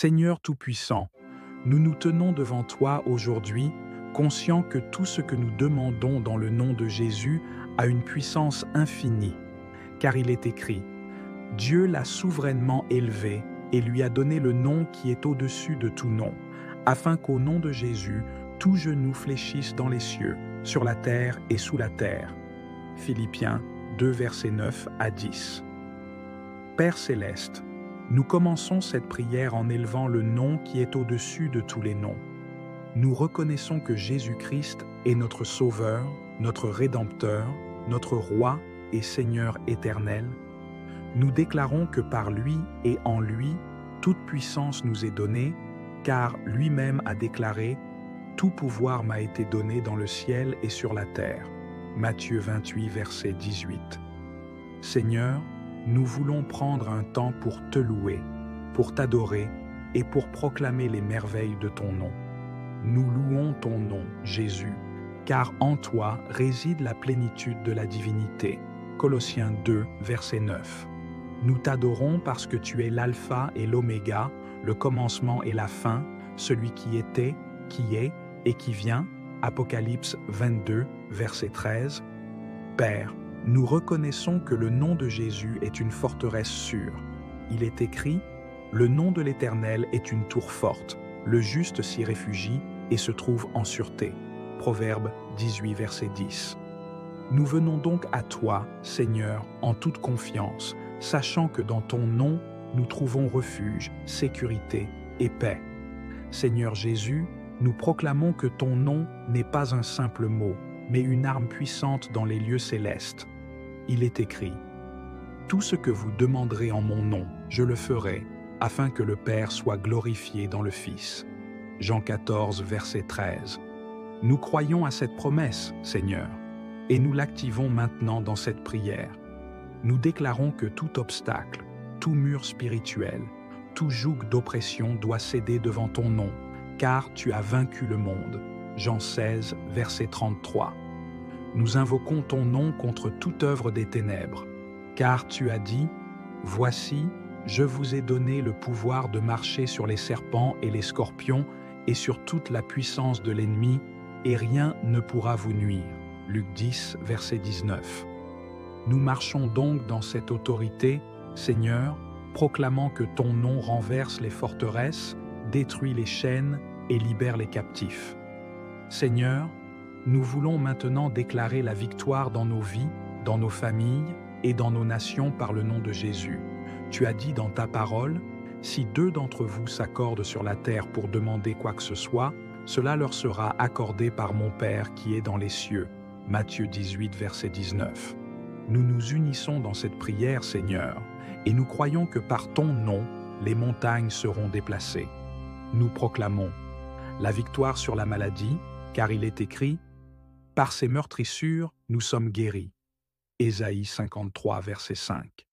Seigneur Tout-Puissant, nous nous tenons devant toi aujourd'hui, conscients que tout ce que nous demandons dans le nom de Jésus a une puissance infinie, car il est écrit « Dieu l'a souverainement élevé et lui a donné le nom qui est au-dessus de tout nom, afin qu'au nom de Jésus, tout genou fléchisse dans les cieux, sur la terre et sous la terre. » Philippiens 2, versets 9 à 10. Père céleste, nous commençons cette prière en élevant le nom qui est au-dessus de tous les noms. Nous reconnaissons que Jésus-Christ est notre Sauveur, notre Rédempteur, notre Roi et Seigneur éternel. Nous déclarons que par lui et en lui, toute puissance nous est donnée, car lui-même a déclaré « Tout pouvoir m'a été donné dans le ciel et sur la terre ». Matthieu 28, verset 18. Seigneur, nous voulons prendre un temps pour te louer, pour t'adorer et pour proclamer les merveilles de ton nom. Nous louons ton nom, Jésus, car en toi réside la plénitude de la divinité. Colossiens 2, verset 9. Nous t'adorons parce que tu es l'alpha et l'oméga, le commencement et la fin, celui qui était, qui est et qui vient. Apocalypse 22, verset 13. Père, nous reconnaissons que le nom de Jésus est une forteresse sûre. Il est écrit « Le nom de l'Éternel est une tour forte. Le juste s'y réfugie et se trouve en sûreté. » Proverbe 18, verset 10. Nous venons donc à toi, Seigneur, en toute confiance, sachant que dans ton nom, nous trouvons refuge, sécurité et paix. Seigneur Jésus, nous proclamons que ton nom n'est pas un simple mot, mais une arme puissante dans les lieux célestes. Il est écrit « Tout ce que vous demanderez en mon nom, je le ferai, afin que le Père soit glorifié dans le Fils. » Jean 14, verset 13. Nous croyons à cette promesse, Seigneur, et nous l'activons maintenant dans cette prière. Nous déclarons que tout obstacle, tout mur spirituel, tout joug d'oppression doit céder devant ton nom, car tu as vaincu le monde. Jean 16, verset 33. Nous invoquons ton nom contre toute œuvre des ténèbres, car tu as dit « Voici, je vous ai donné le pouvoir de marcher sur les serpents et les scorpions et sur toute la puissance de l'ennemi, et rien ne pourra vous nuire. » Luc 10, verset 19. Nous marchons donc dans cette autorité, Seigneur, proclamant que ton nom renverse les forteresses, détruit les chaînes et libère les captifs. Seigneur, nous voulons maintenant déclarer la victoire dans nos vies, dans nos familles et dans nos nations par le nom de Jésus. Tu as dit dans ta parole, « Si deux d'entre vous s'accordent sur la terre pour demander quoi que ce soit, cela leur sera accordé par mon Père qui est dans les cieux. » Matthieu 18, verset 19. Nous nous unissons dans cette prière, Seigneur, et nous croyons que par ton nom, les montagnes seront déplacées. Nous proclamons la victoire sur la maladie, car il est écrit « Par ses meurtrissures, nous sommes guéris. » Ésaïe 53, verset 5.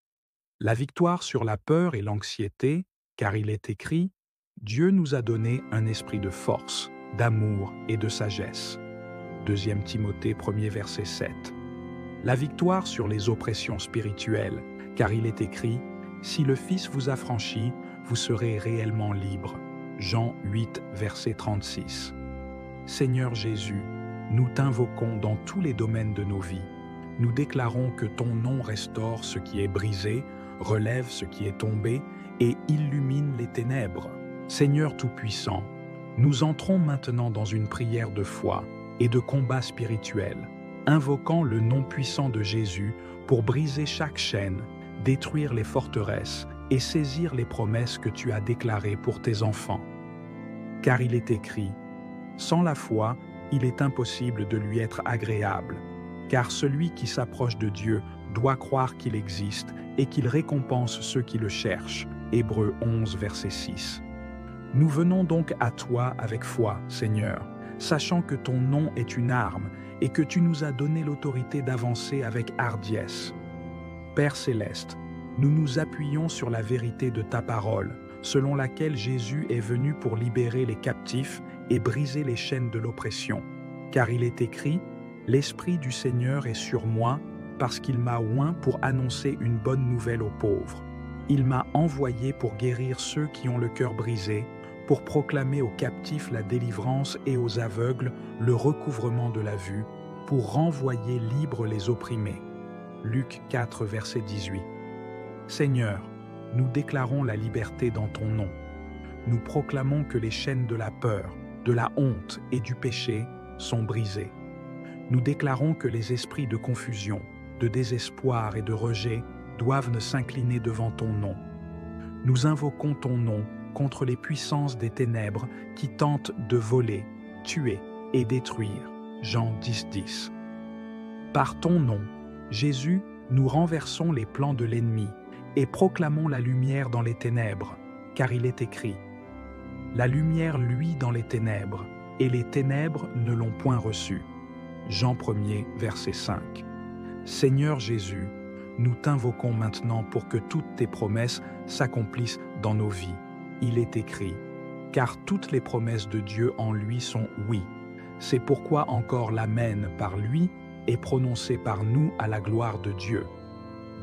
La victoire sur la peur et l'anxiété, car il est écrit « Dieu nous a donné un esprit de force, d'amour et de sagesse. » 2 Timothée 1er, verset 7. La victoire sur les oppressions spirituelles, car il est écrit « Si le Fils vous affranchit, vous serez réellement libre. » Jean 8, verset 36. Seigneur Jésus, nous t'invoquons dans tous les domaines de nos vies. Nous déclarons que ton nom restaure ce qui est brisé, relève ce qui est tombé et illumine les ténèbres. Seigneur Tout-Puissant, nous entrons maintenant dans une prière de foi et de combat spirituel, invoquant le nom puissant de Jésus pour briser chaque chaîne, détruire les forteresses et saisir les promesses que tu as déclarées pour tes enfants. Car il est écrit « Sans la foi, il est impossible de lui être agréable, car celui qui s'approche de Dieu doit croire qu'il existe et qu'il récompense ceux qui le cherchent. » Hébreux 11, verset 6. Nous venons donc à toi avec foi, Seigneur, sachant que ton nom est une arme et que tu nous as donné l'autorité d'avancer avec hardiesse. Père céleste, nous nous appuyons sur la vérité de ta parole, selon laquelle Jésus est venu pour libérer les captifs et briser les chaînes de l'oppression. Car il est écrit « L'Esprit du Seigneur est sur moi, parce qu'il m'a oint pour annoncer une bonne nouvelle aux pauvres. » Il m'a envoyé pour guérir ceux qui ont le cœur brisé, pour proclamer aux captifs la délivrance et aux aveugles le recouvrement de la vue, pour renvoyer libres les opprimés. Luc 4, verset 18. Seigneur, nous déclarons la liberté dans ton nom. Nous proclamons que les chaînes de la peur, de la honte et du péché sont brisées. Nous déclarons que les esprits de confusion, de désespoir et de rejet doivent ne s'incliner devant ton nom. Nous invoquons ton nom contre les puissances des ténèbres qui tentent de voler, tuer et détruire. Jean 10:10. Par ton nom, Jésus, nous renversons les plans de l'ennemi et proclamons la lumière dans les ténèbres, car il est écrit « La lumière luit dans les ténèbres, et les ténèbres ne l'ont point reçue. » Jean 1er, verset 5. Seigneur Jésus, nous t'invoquons maintenant pour que toutes tes promesses s'accomplissent dans nos vies. Il est écrit « Car toutes les promesses de Dieu en lui sont oui. C'est pourquoi encore l'Amen par lui est prononcé par nous à la gloire de Dieu. »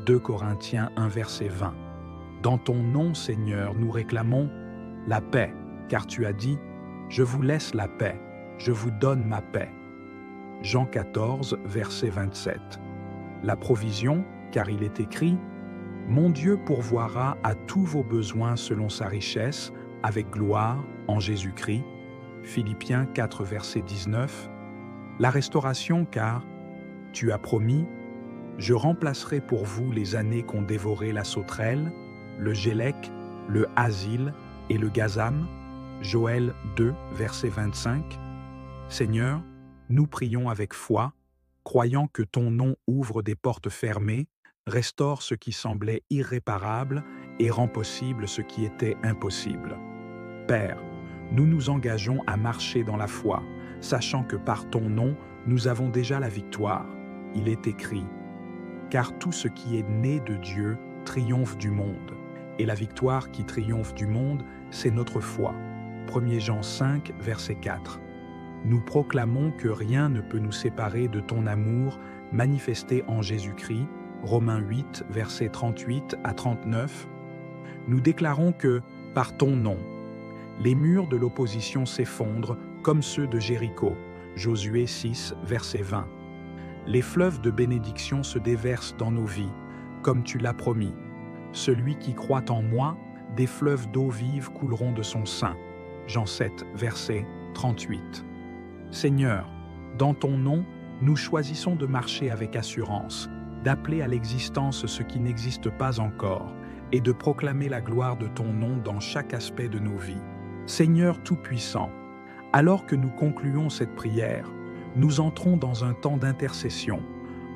2 Corinthiens 1, verset 20. Dans ton nom, Seigneur, nous réclamons la paix, car tu as dit « Je vous laisse la paix, je vous donne ma paix. » Jean 14, verset 27. La provision, car il est écrit « Mon Dieu pourvoira à tous vos besoins selon sa richesse, avec gloire, en Jésus-Christ. » Philippiens 4, verset 19. La restauration, car tu as promis « Je remplacerai pour vous les années qu'ont dévoré la sauterelle, le gélec, le asile et le gazam. » Joël 2, verset 25. Seigneur, nous prions avec foi, croyant que ton nom ouvre des portes fermées, restaure ce qui semblait irréparable et rend possible ce qui était impossible. Père, nous nous engageons à marcher dans la foi, sachant que par ton nom, nous avons déjà la victoire. Il est écrit « Car tout ce qui est né de Dieu triomphe du monde, et la victoire qui triomphe du monde, c'est notre foi. » 1 Jean 5, verset 4. Nous proclamons que rien ne peut nous séparer de ton amour manifesté en Jésus-Christ, Romains 8, versets 38 à 39. Nous déclarons que, par ton nom, les murs de l'opposition s'effondrent comme ceux de Jéricho, Josué 6, verset 20. Les fleuves de bénédiction se déversent dans nos vies, comme tu l'as promis. Celui qui croit en moi, des fleuves d'eau vive couleront de son sein. Jean 7, verset 38. Seigneur, dans ton nom, nous choisissons de marcher avec assurance, d'appeler à l'existence ce qui n'existe pas encore et de proclamer la gloire de ton nom dans chaque aspect de nos vies. Seigneur Tout-Puissant, alors que nous concluons cette prière, nous entrons dans un temps d'intercession,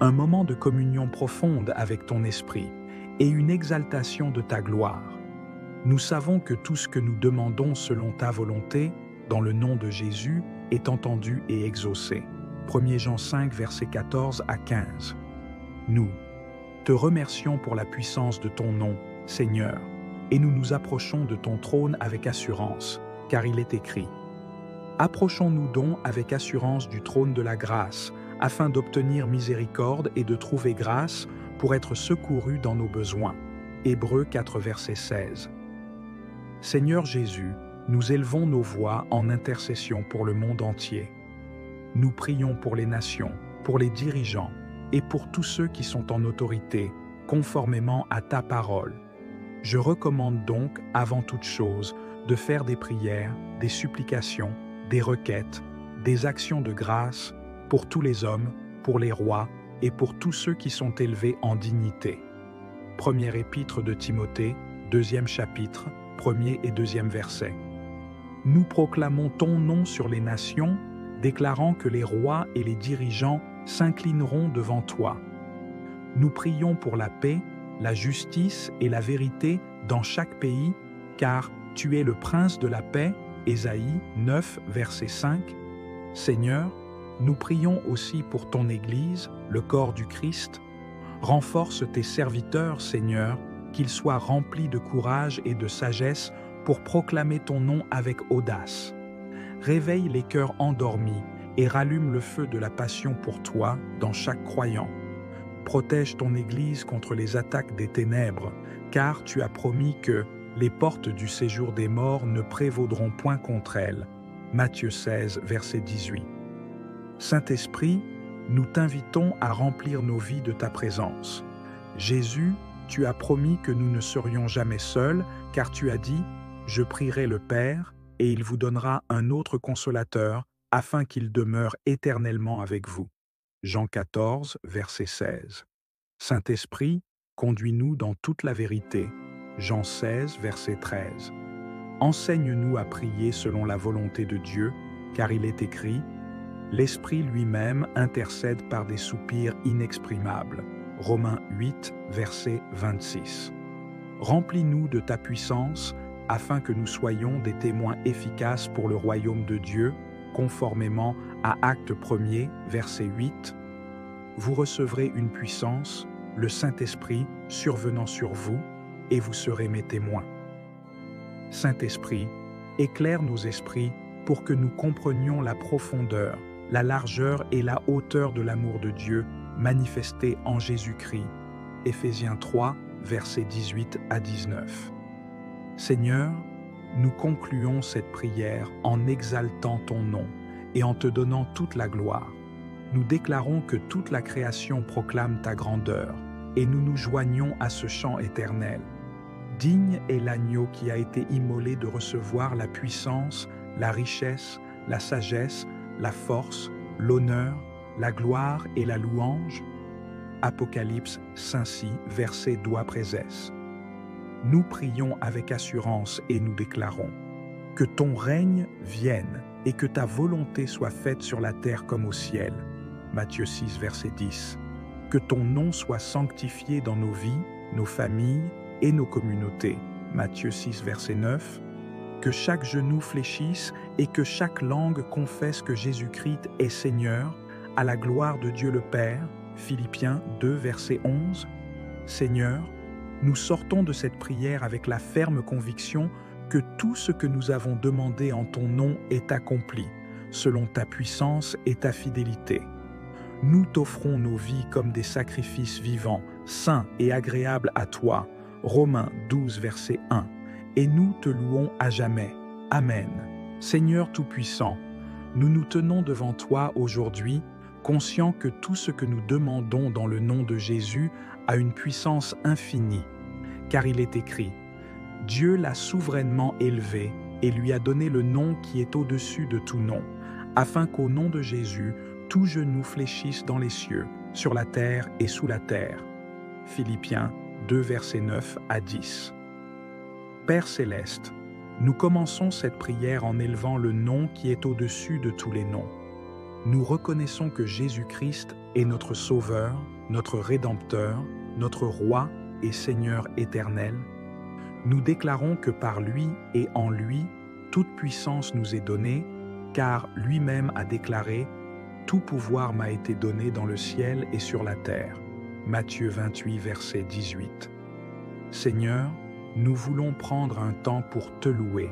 un moment de communion profonde avec ton esprit et une exaltation de ta gloire. Nous savons que tout ce que nous demandons selon ta volonté, dans le nom de Jésus, est entendu et exaucé. 1 Jean 5, versets 14 à 15. Nous te remercions pour la puissance de ton nom, Seigneur, et nous nous approchons de ton trône avec assurance, car il est écrit « Approchons-nous donc avec assurance du trône de la grâce, afin d'obtenir miséricorde et de trouver grâce pour être secourus dans nos besoins. » Hébreux 4, verset 16. Seigneur Jésus, nous élevons nos voix en intercession pour le monde entier. Nous prions pour les nations, pour les dirigeants et pour tous ceux qui sont en autorité, conformément à ta parole. Je recommande donc, avant toute chose, de faire des prières, des supplications, des requêtes, des actions de grâce pour tous les hommes, pour les rois et pour tous ceux qui sont élevés en dignité. Première épître de Timothée, 2e chapitre, 1er et 2e versets. Nous proclamons ton nom sur les nations, déclarant que les rois et les dirigeants s'inclineront devant toi. Nous prions pour la paix, la justice et la vérité dans chaque pays, car tu es le prince de la paix, Ésaïe 9, verset 5. Seigneur, nous prions aussi pour ton Église, le corps du Christ. Renforce tes serviteurs, Seigneur, qu'ils soient remplis de courage et de sagesse pour proclamer ton nom avec audace. Réveille les cœurs endormis et rallume le feu de la passion pour toi dans chaque croyant. Protège ton Église contre les attaques des ténèbres, car tu as promis que les portes du séjour des morts ne prévaudront point contre elles. Matthieu 16, verset 18. Saint-Esprit, nous t'invitons à remplir nos vies de ta présence. Jésus, tu as promis que nous ne serions jamais seuls, car tu as dit « Je prierai le Père, et il vous donnera un autre consolateur, afin qu'il demeure éternellement avec vous. » Jean 14, verset 16. Saint-Esprit, conduis-nous dans toute la vérité. Jean 16, verset 13. Enseigne-nous à prier selon la volonté de Dieu, car il est écrit « L'Esprit lui-même intercède par des soupirs inexprimables. » Romains 8, verset 26. Remplis-nous de ta puissance, afin que nous soyons des témoins efficaces pour le royaume de Dieu, conformément à Actes 1er, verset 8. Vous recevrez une puissance, le Saint-Esprit survenant sur vous, et vous serez mes témoins. Saint-Esprit, éclaire nos esprits pour que nous comprenions la profondeur, la largeur et la hauteur de l'amour de Dieu manifesté en Jésus-Christ. Éphésiens 3, versets 18 à 19. Seigneur, nous concluons cette prière en exaltant ton nom et en te donnant toute la gloire. Nous déclarons que toute la création proclame ta grandeur, et nous nous joignons à ce chant éternel. Digne est l'agneau qui a été immolé de recevoir la puissance, la richesse, la sagesse, la force, l'honneur, la gloire et la louange. Apocalypse 5:6, verset doigt présès. Nous prions avec assurance et nous déclarons que ton règne vienne et que ta volonté soit faite sur la terre comme au ciel. Matthieu 6, verset 10. Que ton nom soit sanctifié dans nos vies, nos familles et nos communautés. Matthieu 6, verset 9. Que chaque genou fléchisse et que chaque langue confesse que Jésus-Christ est Seigneur, à la gloire de Dieu le Père. Philippiens 2, verset 11. Seigneur, nous sortons de cette prière avec la ferme conviction que tout ce que nous avons demandé en ton nom est accompli, selon ta puissance et ta fidélité. Nous t'offrons nos vies comme des sacrifices vivants, saints et agréables à toi. Romains 12, verset 1. Et nous te louons à jamais. Amen. Seigneur Tout-Puissant, nous nous tenons devant toi aujourd'hui, conscients que tout ce que nous demandons dans le nom de Jésus a une puissance infinie, car il est écrit « Dieu l'a souverainement élevé et lui a donné le nom qui est au-dessus de tout nom, afin qu'au nom de Jésus, tout genou fléchisse dans les cieux, sur la terre et sous la terre. » Philippiens 2, versets 9 à 10. Père Céleste, nous commençons cette prière en élevant le nom qui est au-dessus de tous les noms. Nous reconnaissons que Jésus-Christ est notre Sauveur, notre Rédempteur, notre Roi et Seigneur éternel. Nous déclarons que par lui et en lui, toute puissance nous est donnée, car lui-même a déclaré « Tout pouvoir m'a été donné dans le ciel et sur la terre ». Matthieu 28, verset 18. Seigneur, nous voulons prendre un temps pour te louer,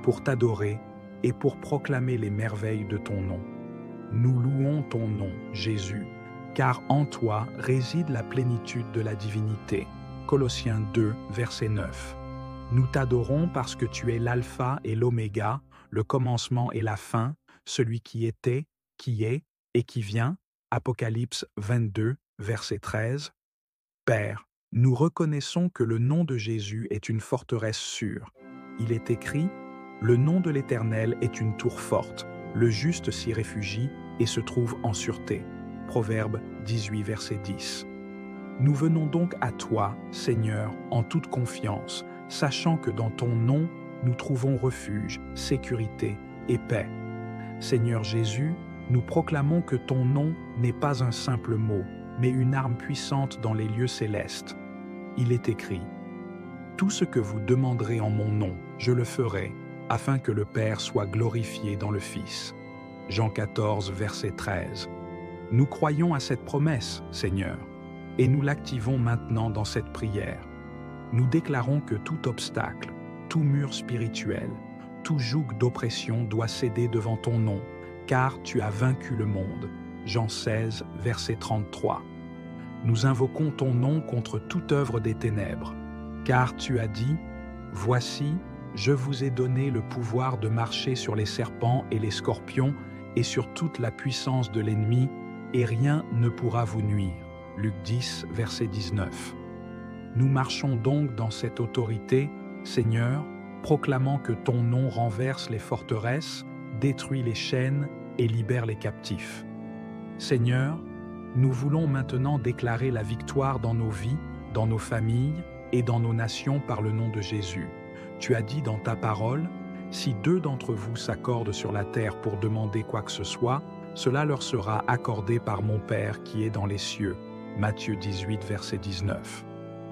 pour t'adorer et pour proclamer les merveilles de ton nom. Nous louons ton nom, Jésus, car en toi réside la plénitude de la divinité. Colossiens 2, verset 9. Nous t'adorons parce que tu es l'alpha et l'oméga, le commencement et la fin, celui qui était, qui est et qui vient. Apocalypse 22, verset 13. Père, nous reconnaissons que le nom de Jésus est une forteresse sûre. Il est écrit « Le nom de l'Éternel est une tour forte. Le juste s'y réfugie et se trouve en sûreté. » Proverbe 18, verset 10. Nous venons donc à toi, Seigneur, en toute confiance, sachant que dans ton nom, nous trouvons refuge, sécurité et paix. Seigneur Jésus, nous proclamons que ton nom n'est pas un simple mot, mais une arme puissante dans les lieux célestes. Il est écrit « Tout ce que vous demanderez en mon nom, je le ferai, afin que le Père soit glorifié dans le Fils. » Jean 14, verset 13. Nous croyons à cette promesse, Seigneur, et nous l'activons maintenant dans cette prière. Nous déclarons que tout obstacle, tout mur spirituel, tout joug d'oppression doit céder devant ton nom, car tu as vaincu le monde. Jean 16, verset 33. Nous invoquons ton nom contre toute œuvre des ténèbres. Car tu as dit, « Voici, je vous ai donné le pouvoir de marcher sur les serpents et les scorpions et sur toute la puissance de l'ennemi, et rien ne pourra vous nuire. » Luc 10, verset 19. Nous marchons donc dans cette autorité, Seigneur, proclamant que ton nom renverse les forteresses, détruit les chaînes et libère les captifs. Seigneur, nous voulons maintenant déclarer la victoire dans nos vies, dans nos familles et dans nos nations par le nom de Jésus. Tu as dit dans ta parole, « Si 2 d'entre vous s'accordent sur la terre pour demander quoi que ce soit, cela leur sera accordé par mon Père qui est dans les cieux. » Matthieu 18, verset 19.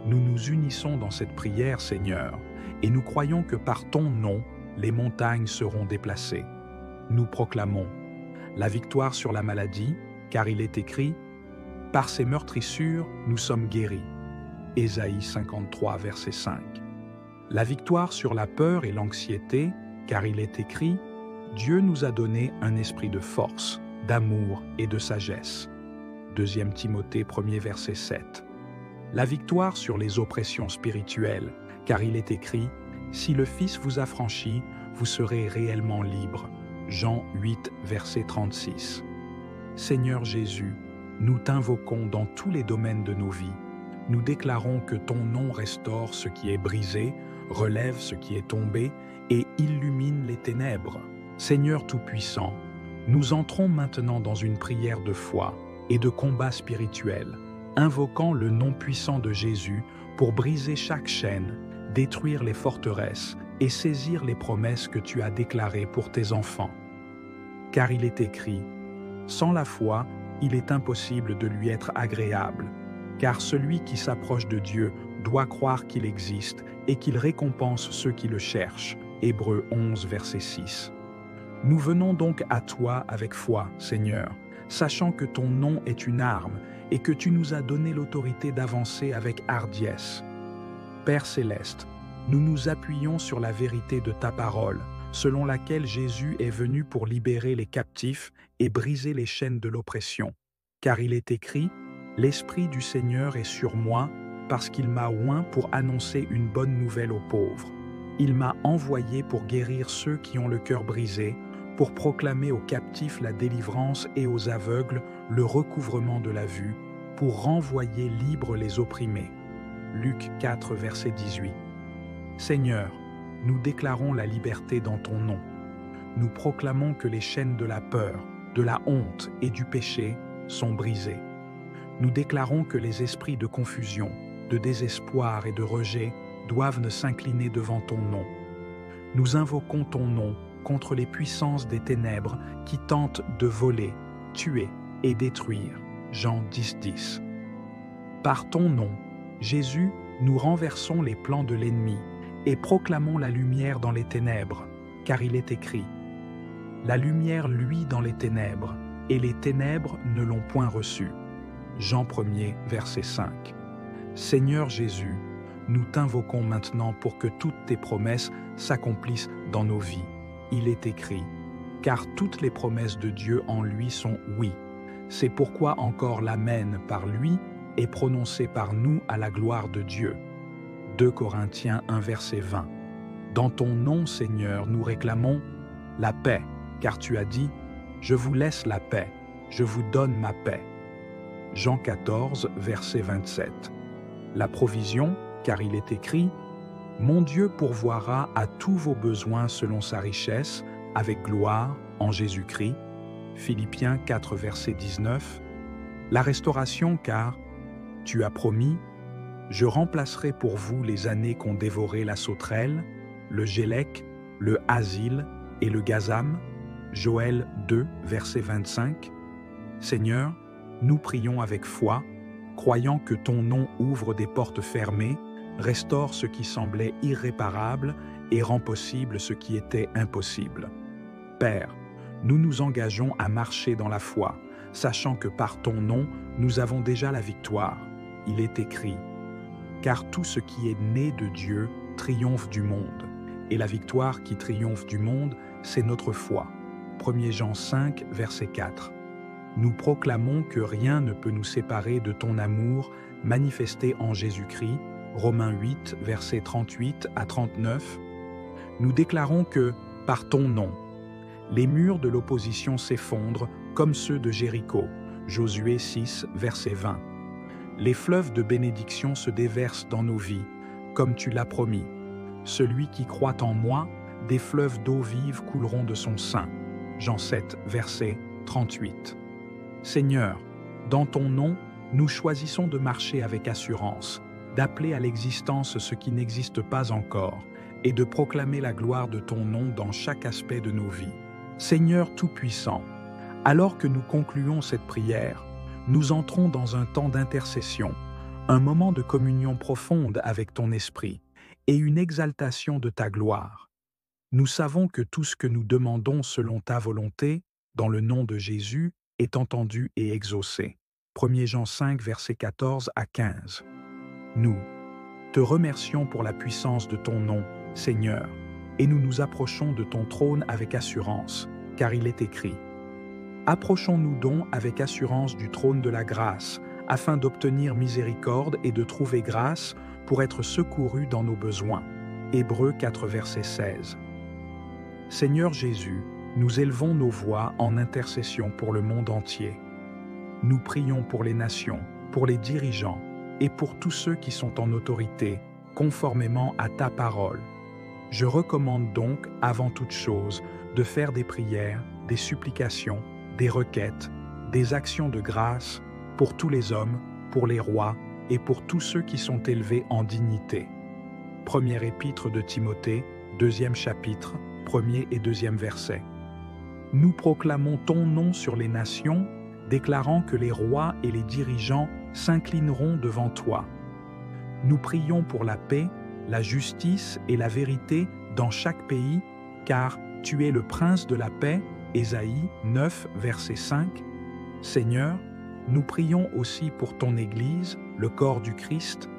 Nous nous unissons dans cette prière, Seigneur, et nous croyons que par ton nom, les montagnes seront déplacées. Nous proclamons la victoire sur la maladie, car il est écrit « Par ses meurtrissures, nous sommes guéris. » Ésaïe 53, verset 5. La victoire sur la peur et l'anxiété, car il est écrit « Dieu nous a donné un esprit de force, d'amour et de sagesse. » 2 Timothée 1er, verset 7. La victoire sur les oppressions spirituelles, car il est écrit « Si le Fils vous affranchit, vous serez réellement libre. » Jean 8, verset 36. Seigneur Jésus, nous t'invoquons dans tous les domaines de nos vies. Nous déclarons que ton nom restaure ce qui est brisé, relève ce qui est tombé et illumine les ténèbres. Seigneur Tout-Puissant, nous entrons maintenant dans une prière de foi et de combat spirituel, invoquant le nom puissant de Jésus pour briser chaque chaîne, détruire les forteresses et saisir les promesses que tu as déclarées pour tes enfants. Car il est écrit, « Sans la foi, il est impossible de lui être agréable, car celui qui s'approche de Dieu doit croire qu'il existe et qu'il récompense ceux qui le cherchent. » Hébreux 11, verset 6. Nous venons donc à toi avec foi, Seigneur, sachant que ton nom est une arme et que tu nous as donné l'autorité d'avancer avec hardiesse. Père céleste, nous nous appuyons sur la vérité de ta parole, selon laquelle Jésus est venu pour libérer les captifs et briser les chaînes de l'oppression. Car il est écrit, « L'Esprit du Seigneur est sur moi, parce qu'il m'a oint pour annoncer une bonne nouvelle aux pauvres. Il m'a envoyé pour guérir ceux qui ont le cœur brisé, pour proclamer aux captifs la délivrance et aux aveugles le recouvrement de la vue, pour renvoyer libres les opprimés. » Luc 4, verset 18. Seigneur, nous déclarons la liberté dans ton nom. Nous proclamons que les chaînes de la peur, de la honte et du péché sont brisées. Nous déclarons que les esprits de confusion, de désespoir et de rejet doivent ne s'incliner devant ton nom. Nous invoquons ton nom contre les puissances des ténèbres qui tentent de voler, tuer et détruire. Jean 10, 10. Par ton nom, Jésus, nous renversons les plans de l'ennemi et proclamons la lumière dans les ténèbres, car il est écrit « La lumière luit dans les ténèbres, et les ténèbres ne l'ont point reçue. » Jean 1er, verset 5. Seigneur Jésus, nous t'invoquons maintenant pour que toutes tes promesses s'accomplissent dans nos vies. Il est écrit « Car toutes les promesses de Dieu en lui sont oui. C'est pourquoi encore l'Amen par lui est prononcé par nous à la gloire de Dieu. » 2 Corinthiens 1, verset 20. Dans ton nom, Seigneur, nous réclamons la paix, car tu as dit « Je vous laisse la paix, je vous donne ma paix. » Jean 14, verset 27. La provision, car il est écrit « Mon Dieu pourvoira à tous vos besoins selon sa richesse, avec gloire, en Jésus-Christ. » Philippiens 4, verset 19. La restauration, car tu as promis « Je remplacerai pour vous les années qu'ont dévoré la sauterelle, le gélec, le hasil et le gazam. » Joël 2, verset 25. Seigneur, nous prions avec foi, croyant que ton nom ouvre des portes fermées, restaure ce qui semblait irréparable et rend possible ce qui était impossible. Père, nous nous engageons à marcher dans la foi, sachant que par ton nom, nous avons déjà la victoire. Il est écrit « Car tout ce qui est né de Dieu triomphe du monde, et la victoire qui triomphe du monde, c'est notre foi. » 1 Jean 5, verset 4. Nous proclamons que rien ne peut nous séparer de ton amour manifesté en Jésus-Christ, Romains 8, versets 38 à 39, nous déclarons que, par ton nom, les murs de l'opposition s'effondrent comme ceux de Jéricho. Josué 6, verset 20. Les fleuves de bénédiction se déversent dans nos vies, comme tu l'as promis. Celui qui croit en moi, des fleuves d'eau vive couleront de son sein. Jean 7, verset 38. Seigneur, dans ton nom, nous choisissons de marcher avec assurance, d'appeler à l'existence ce qui n'existe pas encore, et de proclamer la gloire de ton nom dans chaque aspect de nos vies. Seigneur Tout-Puissant, alors que nous concluons cette prière, nous entrons dans un temps d'intercession, un moment de communion profonde avec ton Esprit et une exaltation de ta gloire. Nous savons que tout ce que nous demandons selon ta volonté, dans le nom de Jésus, est entendu et exaucé. 1 Jean 5, versets 14 à 15. Nous te remercions pour la puissance de ton nom, Seigneur, et nous nous approchons de ton trône avec assurance, car il est écrit « Approchons-nous donc avec assurance du trône de la grâce, afin d'obtenir miséricorde et de trouver grâce pour être secourus dans nos besoins. » Hébreux 4, verset 16. Seigneur Jésus, nous élevons nos voix en intercession pour le monde entier. Nous prions pour les nations, pour les dirigeants et pour tous ceux qui sont en autorité, conformément à ta parole. Je recommande donc, avant toute chose, de faire des prières, des supplications, des requêtes, des actions de grâce pour tous les hommes, pour les rois et pour tous ceux qui sont élevés en dignité. Première épître de Timothée, 2e chapitre, 1er et 2e versets. Nous proclamons ton nom sur les nations, déclarant que les rois et les dirigeants s'inclineront devant toi. Nous prions pour la paix, la justice et la vérité dans chaque pays, car tu es le prince de la paix, Ésaïe 9, verset 5. Seigneur, nous prions aussi pour ton Église, le corps du Christ.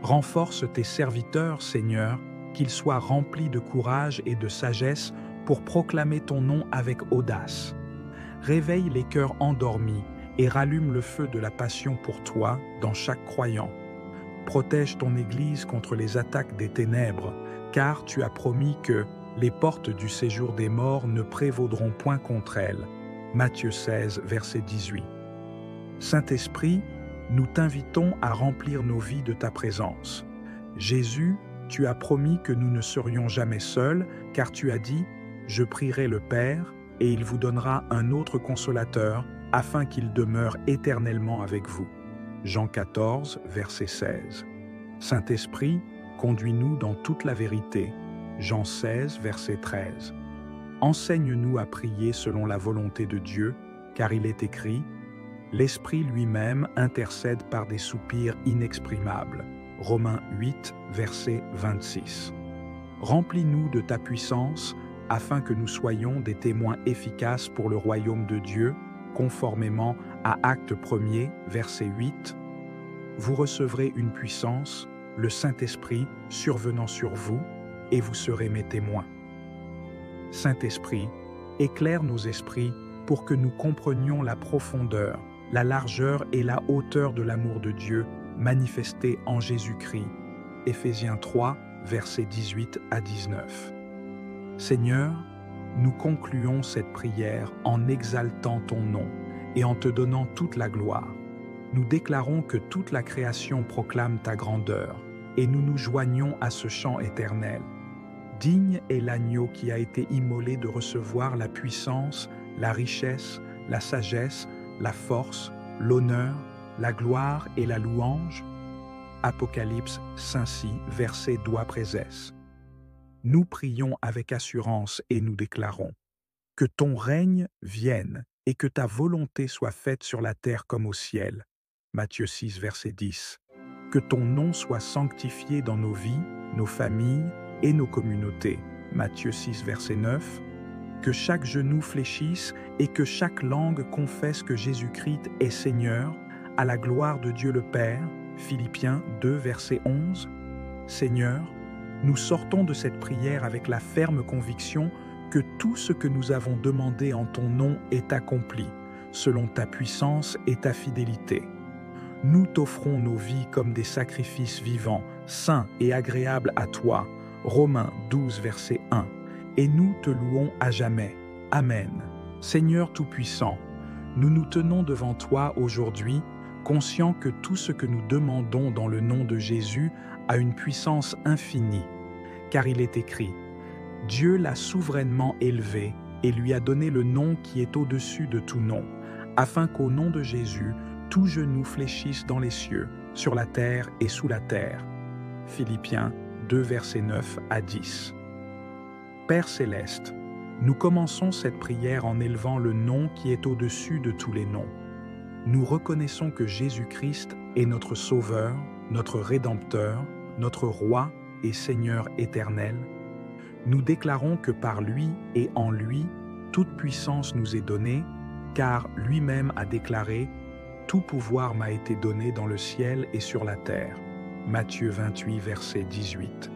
Renforce tes serviteurs, Seigneur, qu'ils soient remplis de courage et de sagesse pour proclamer ton nom avec audace. Réveille les cœurs endormis et rallume le feu de la passion pour toi dans chaque croyant. Protège ton Église contre les attaques des ténèbres, car tu as promis que les portes du séjour des morts ne prévaudront point contre elle. Matthieu 16, verset 18. Saint-Esprit, nous t'invitons à remplir nos vies de ta présence. Jésus, tu as promis que nous ne serions jamais seuls, car tu as dit « Je prierai le Père, et il vous donnera un autre consolateur, afin qu'il demeure éternellement avec vous. » Jean 14, verset 16. Saint-Esprit, conduis-nous dans toute la vérité. Jean 16, verset 13. Enseigne-nous à prier selon la volonté de Dieu, car il est écrit « L'Esprit lui-même intercède par des soupirs inexprimables. » Romains 8, verset 26. Remplis-nous de ta puissance, afin que nous soyons des témoins efficaces pour le royaume de Dieu, conformément à Actes 1er, verset 8. Vous recevrez une puissance, le Saint-Esprit survenant sur vous, et vous serez mes témoins. Saint-Esprit, éclaire nos esprits pour que nous comprenions la profondeur, la largeur et la hauteur de l'amour de Dieu manifesté en Jésus-Christ. Éphésiens 3, versets 18 à 19. Seigneur, nous concluons cette prière en exaltant ton nom et en te donnant toute la gloire. Nous déclarons que toute la création proclame ta grandeur et nous nous joignons à ce chant éternel. Digne est l'agneau qui a été immolé de recevoir la puissance, la richesse, la sagesse, la force, l'honneur, la gloire et la louange. Apocalypse 5:6, verset doigt présès. Nous prions avec assurance et nous déclarons que ton règne vienne et que ta volonté soit faite sur la terre comme au ciel. Matthieu 6, verset 10. Que ton nom soit sanctifié dans nos vies, nos familles et nos communautés. Matthieu 6, verset 9. Que chaque genou fléchisse et que chaque langue confesse que Jésus-Christ est Seigneur, à la gloire de Dieu le Père. Philippiens 2, verset 11. Seigneur, nous sortons de cette prière avec la ferme conviction que tout ce que nous avons demandé en ton nom est accompli, selon ta puissance et ta fidélité. Nous t'offrons nos vies comme des sacrifices vivants, saint et agréable à toi. Romains 12, verset 1. Et nous te louons à jamais. Amen. Seigneur Tout-Puissant, nous nous tenons devant toi aujourd'hui, conscients que tout ce que nous demandons dans le nom de Jésus a une puissance infinie, car il est écrit « Dieu l'a souverainement élevé et lui a donné le nom qui est au-dessus de tout nom, afin qu'au nom de Jésus, tout genou fléchisse dans les cieux, sur la terre et sous la terre. » Philippiens 2, versets 9 à 10. Père Céleste, nous commençons cette prière en élevant le nom qui est au-dessus de tous les noms. Nous reconnaissons que Jésus-Christ est notre Sauveur, notre Rédempteur, notre Roi et Seigneur éternel. Nous déclarons que par lui et en lui, toute puissance nous est donnée, car lui-même a déclaré « Tout pouvoir m'a été donné dans le ciel et sur la terre ». Matthieu 28, verset 18.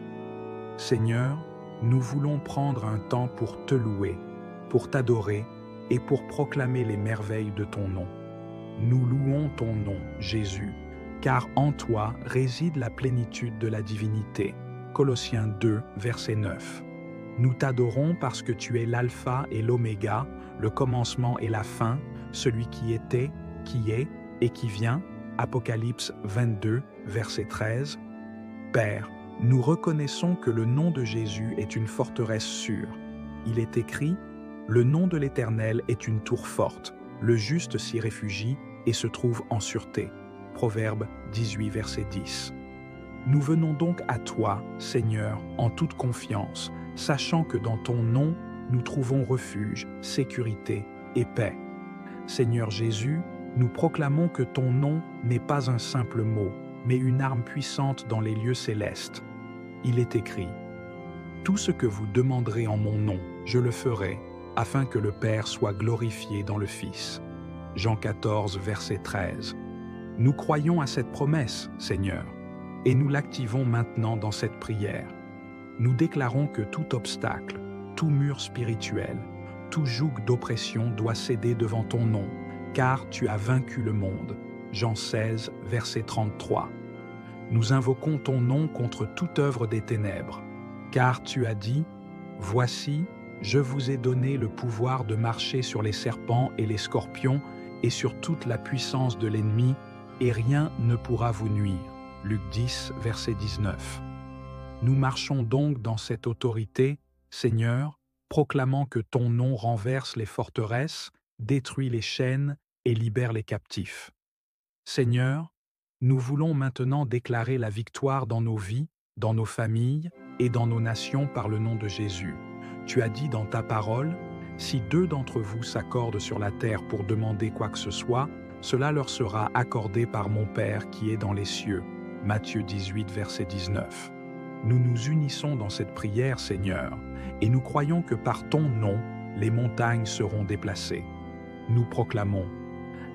Seigneur, nous voulons prendre un temps pour te louer, pour t'adorer et pour proclamer les merveilles de ton nom. Nous louons ton nom, Jésus, car en toi réside la plénitude de la divinité. Colossiens 2, verset 9. Nous t'adorons parce que tu es l'alpha et l'oméga, le commencement et la fin, celui qui était, qui est et qui vient. Apocalypse 22, verset 13. Père, nous reconnaissons que le nom de Jésus est une forteresse sûre. Il est écrit « Le nom de l'Éternel est une tour forte. Le juste s'y réfugie et se trouve en sûreté. » Proverbe 18, verset 10. Nous venons donc à toi, Seigneur, en toute confiance, sachant que dans ton nom, nous trouvons refuge, sécurité et paix. Seigneur Jésus, nous proclamons que ton nom n'est pas un simple mot, mais une arme puissante dans les lieux célestes. Il est écrit « Tout ce que vous demanderez en mon nom, je le ferai, afin que le Père soit glorifié dans le Fils. » Jean 14, verset 13. Nous croyons à cette promesse, Seigneur, et nous l'activons maintenant dans cette prière. Nous déclarons que tout obstacle, tout mur spirituel, tout joug d'oppression doit céder devant ton nom, car tu as vaincu le monde. Jean 16, verset 33. Nous invoquons ton nom contre toute œuvre des ténèbres, car tu as dit « Voici, je vous ai donné le pouvoir de marcher sur les serpents et les scorpions et sur toute la puissance de l'ennemi, et rien ne pourra vous nuire. » Luc 10, verset 19. Nous marchons donc dans cette autorité, Seigneur, proclamant que ton nom renverse les forteresses, détruit les chaînes et libère les captifs. Seigneur, nous voulons maintenant déclarer la victoire dans nos vies, dans nos familles et dans nos nations par le nom de Jésus. Tu as dit dans ta parole, « Si 2 d'entre vous s'accordent sur la terre pour demander quoi que ce soit, cela leur sera accordé par mon Père qui est dans les cieux. » Matthieu 18, verset 19. Nous nous unissons dans cette prière, Seigneur, et nous croyons que par ton nom, les montagnes seront déplacées. Nous proclamons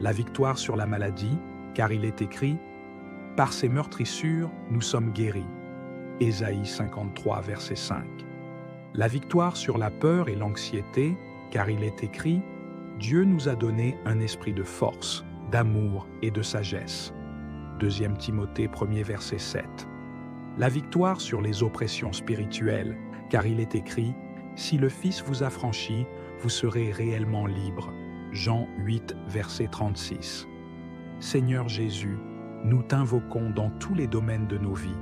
la victoire sur la maladie, car il est écrit « Par ses meurtrissures, nous sommes guéris. » Ésaïe 53, verset 5. La victoire sur la peur et l'anxiété, car il est écrit « Dieu nous a donné un esprit de force, d'amour et de sagesse. » 2 Timothée 1er, verset 7. La victoire sur les oppressions spirituelles, car il est écrit « Si le Fils vous affranchit, vous serez réellement libre. » Jean 8, verset 36. Seigneur Jésus, nous t'invoquons dans tous les domaines de nos vies.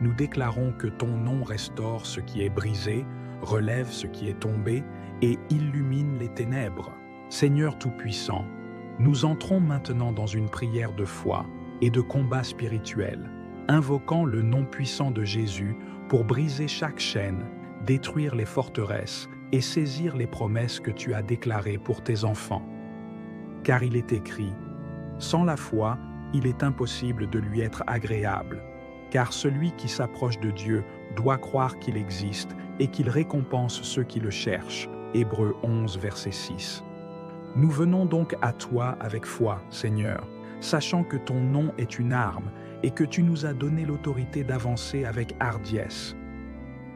Nous déclarons que ton nom restaure ce qui est brisé, relève ce qui est tombé et illumine les ténèbres. Seigneur Tout-Puissant, nous entrons maintenant dans une prière de foi et de combat spirituel, invoquant le nom puissant de Jésus pour briser chaque chaîne, détruire les forteresses et saisir les promesses que tu as déclarées pour tes enfants. Car il est écrit, « Sans la foi, il est impossible de lui être agréable, car celui qui s'approche de Dieu doit croire qu'il existe et qu'il récompense ceux qui le cherchent. » Hébreux 11, verset 6. Nous venons donc à toi avec foi, Seigneur, sachant que ton nom est une arme et que tu nous as donné l'autorité d'avancer avec hardiesse.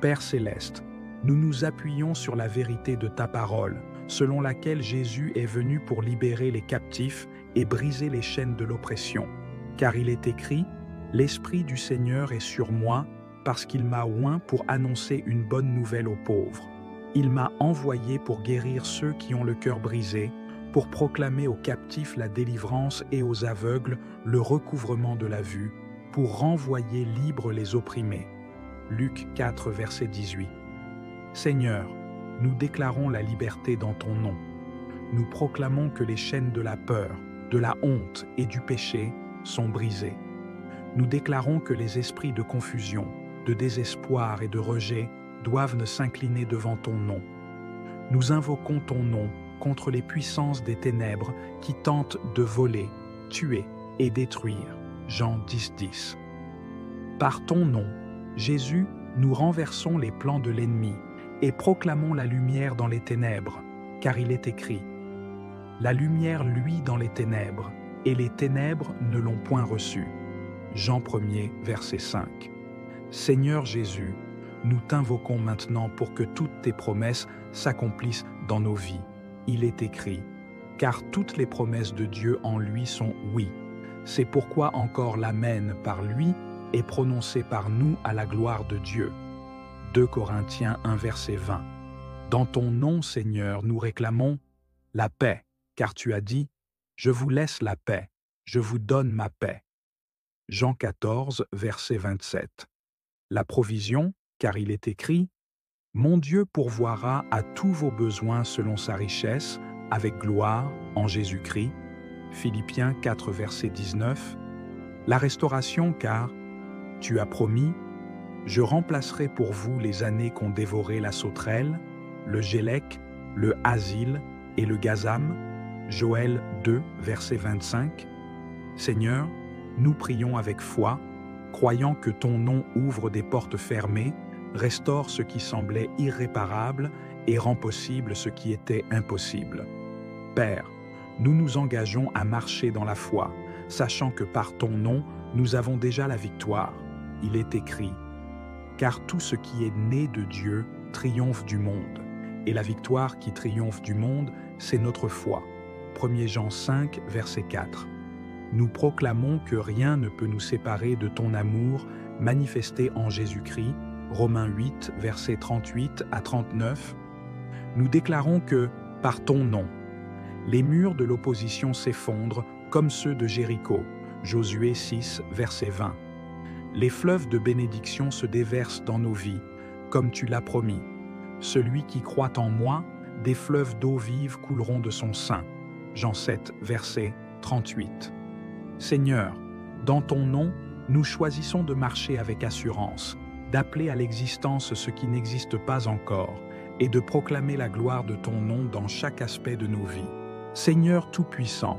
Père Céleste, nous nous appuyons sur la vérité de ta parole, selon laquelle Jésus est venu pour libérer les captifs et briser les chaînes de l'oppression. Car il est écrit, « L'Esprit du Seigneur est sur moi parce qu'il m'a oint pour annoncer une bonne nouvelle aux pauvres. Il m'a envoyé pour guérir ceux qui ont le cœur brisé, pour proclamer aux captifs la délivrance et aux aveugles le recouvrement de la vue, pour renvoyer libres les opprimés. Luc 4, verset 18. Seigneur, nous déclarons la liberté dans ton nom. Nous proclamons que les chaînes de la peur, de la honte et du péché sont brisées. Nous déclarons que les esprits de confusion, de désespoir et de rejet doivent ne s'incliner devant ton nom. Nous invoquons ton nom contre les puissances des ténèbres qui tentent de voler, tuer et détruire. Jean 10:10. Par ton nom, Jésus, nous renversons les plans de l'ennemi et proclamons la lumière dans les ténèbres, car il est écrit « La lumière luit dans les ténèbres, et les ténèbres ne l'ont point reçue. » Jean 1er, verset 5. Seigneur Jésus, nous t'invoquons maintenant pour que toutes tes promesses s'accomplissent dans nos vies. Il est écrit, car toutes les promesses de Dieu en lui sont oui. C'est pourquoi encore l'Amen par lui est prononcé par nous à la gloire de Dieu. 2 Corinthiens 1, verset 20. Dans ton nom, Seigneur, nous réclamons la paix, car tu as dit, je vous laisse la paix, je vous donne ma paix. Jean 14, verset 27. La provision, car il est écrit « Mon Dieu pourvoira à tous vos besoins selon sa richesse, avec gloire, en Jésus-Christ. » Philippiens 4, verset 19. La restauration, car « Tu as promis, je remplacerai pour vous les années qu'ont dévoré la sauterelle, le gélec, le asile et le gazam. » Joël 2, verset 25. Seigneur, nous prions avec foi, croyant que ton nom ouvre des portes fermées, restaure ce qui semblait irréparable et rend possible ce qui était impossible. Père, nous nous engageons à marcher dans la foi, sachant que par ton nom, nous avons déjà la victoire. Il est écrit, « Car tout ce qui est né de Dieu triomphe du monde, et la victoire qui triomphe du monde, c'est notre foi. » 1 Jean 5, verset 4. Nous proclamons que rien ne peut nous séparer de ton amour manifesté en Jésus-Christ, Romains 8, versets 38 à 39. Nous déclarons que, par ton nom, les murs de l'opposition s'effondrent comme ceux de Jéricho, Josué 6, verset 20. Les fleuves de bénédiction se déversent dans nos vies, comme tu l'as promis. Celui qui croit en moi, des fleuves d'eau vive couleront de son sein. Jean 7, verset 38. Seigneur, dans ton nom, nous choisissons de marcher avec assurance, d'appeler à l'existence ce qui n'existe pas encore et de proclamer la gloire de ton nom dans chaque aspect de nos vies. Seigneur Tout-Puissant,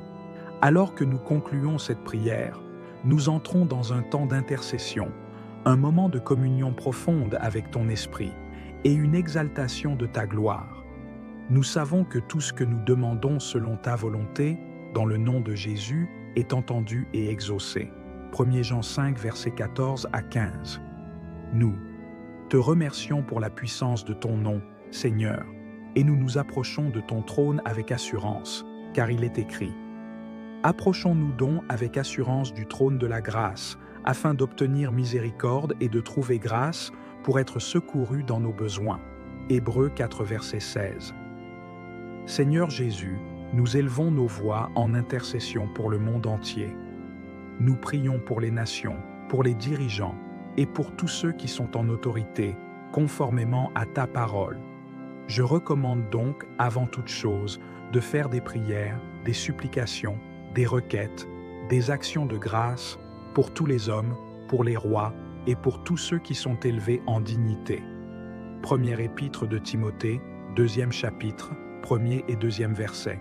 alors que nous concluons cette prière, nous entrons dans un temps d'intercession, un moment de communion profonde avec ton Esprit et une exaltation de ta gloire. Nous savons que tout ce que nous demandons selon ta volonté, dans le nom de Jésus, est entendu et exaucé. 1 Jean 5, versets 14 à 15. Nous te remercions pour la puissance de ton nom, Seigneur, et nous nous approchons de ton trône avec assurance, car il est écrit « Approchons-nous donc avec assurance du trône de la grâce, afin d'obtenir miséricorde et de trouver grâce pour être secourus dans nos besoins. » Hébreux 4, verset 16. Seigneur Jésus, nous élevons nos voix en intercession pour le monde entier. Nous prions pour les nations, pour les dirigeants et pour tous ceux qui sont en autorité, conformément à ta parole. Je recommande donc, avant toute chose, de faire des prières, des supplications, des requêtes, des actions de grâce pour tous les hommes, pour les rois et pour tous ceux qui sont élevés en dignité. Première épître de Timothée, 2e chapitre, 1er et 2e verset.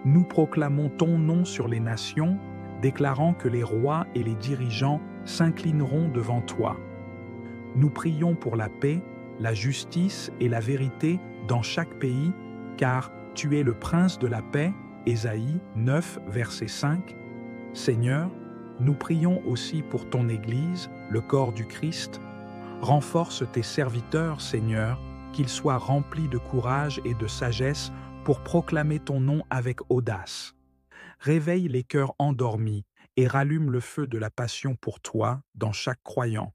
Nous proclamons ton nom sur les nations, déclarant que les rois et les dirigeants s'inclineront devant toi. Nous prions pour la paix, la justice et la vérité dans chaque pays, car tu es le prince de la paix, Ésaïe 9, verset 5. Seigneur, nous prions aussi pour ton Église, le corps du Christ. Renforce tes serviteurs, Seigneur, qu'ils soient remplis de courage et de sagesse pour proclamer ton nom avec audace. Réveille les cœurs endormis et rallume le feu de la passion pour toi dans chaque croyant.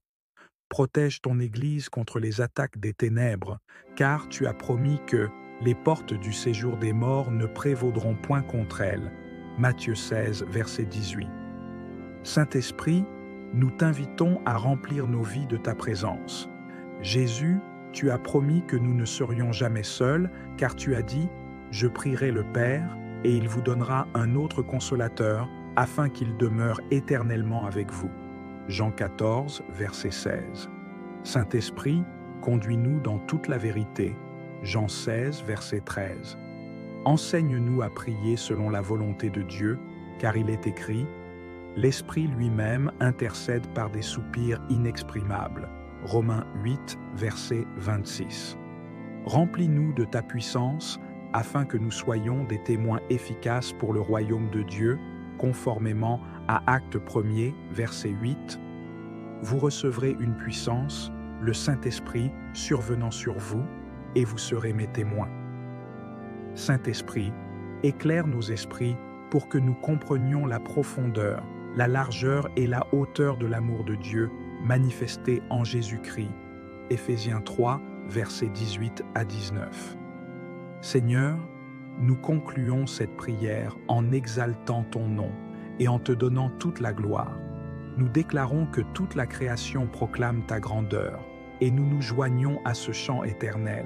Protège ton Église contre les attaques des ténèbres, car tu as promis que les portes du séjour des morts ne prévaudront point contre elle. Matthieu 16, verset 18. Saint-Esprit, nous t'invitons à remplir nos vies de ta présence. Jésus, tu as promis que nous ne serions jamais seuls, car tu as dit « Je prierai le Père, et il vous donnera un autre consolateur, afin qu'il demeure éternellement avec vous. » Jean 14, verset 16. Saint-Esprit, conduis-nous dans toute la vérité. Jean 16, verset 13. Enseigne-nous à prier selon la volonté de Dieu, car il est écrit « L'Esprit lui-même intercède par des soupirs inexprimables. » Romains 8, verset 26. Remplis-nous de ta puissance, afin que nous soyons des témoins efficaces pour le royaume de Dieu, conformément à Actes 1er, verset 8. Vous recevrez une puissance, le Saint-Esprit survenant sur vous, et vous serez mes témoins. Saint-Esprit, éclaire nos esprits pour que nous comprenions la profondeur, la largeur et la hauteur de l'amour de Dieu manifesté en Jésus-Christ. Éphésiens 3, versets 18 à 19. Seigneur, nous concluons cette prière en exaltant ton nom et en te donnant toute la gloire. Nous déclarons que toute la création proclame ta grandeur et nous nous joignons à ce chant éternel.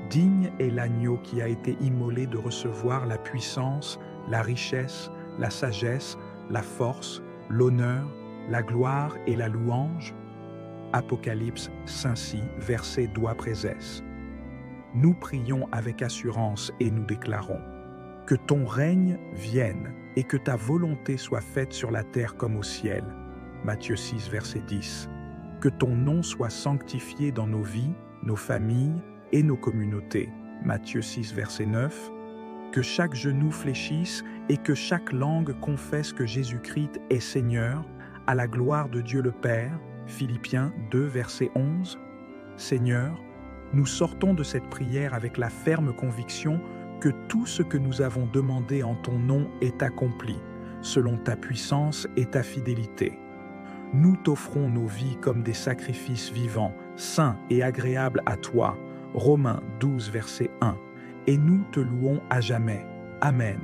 Digne est l'agneau qui a été immolé de recevoir la puissance, la richesse, la sagesse, la force, l'honneur, la gloire et la louange. Apocalypse 5:6, verset doigt présesse. Nous prions avec assurance et nous déclarons que ton règne vienne et que ta volonté soit faite sur la terre comme au ciel. Matthieu 6, verset 10. Que ton nom soit sanctifié dans nos vies, nos familles et nos communautés. Matthieu 6, verset 9. Que chaque genou fléchisse et que chaque langue confesse que Jésus-Christ est Seigneur, à la gloire de Dieu le Père. Philippiens 2, verset 11. Seigneur, nous sortons de cette prière avec la ferme conviction que tout ce que nous avons demandé en ton nom est accompli, selon ta puissance et ta fidélité. Nous t'offrons nos vies comme des sacrifices vivants, saints et agréables à toi. Romains 12, verset 1. Et nous te louons à jamais. Amen.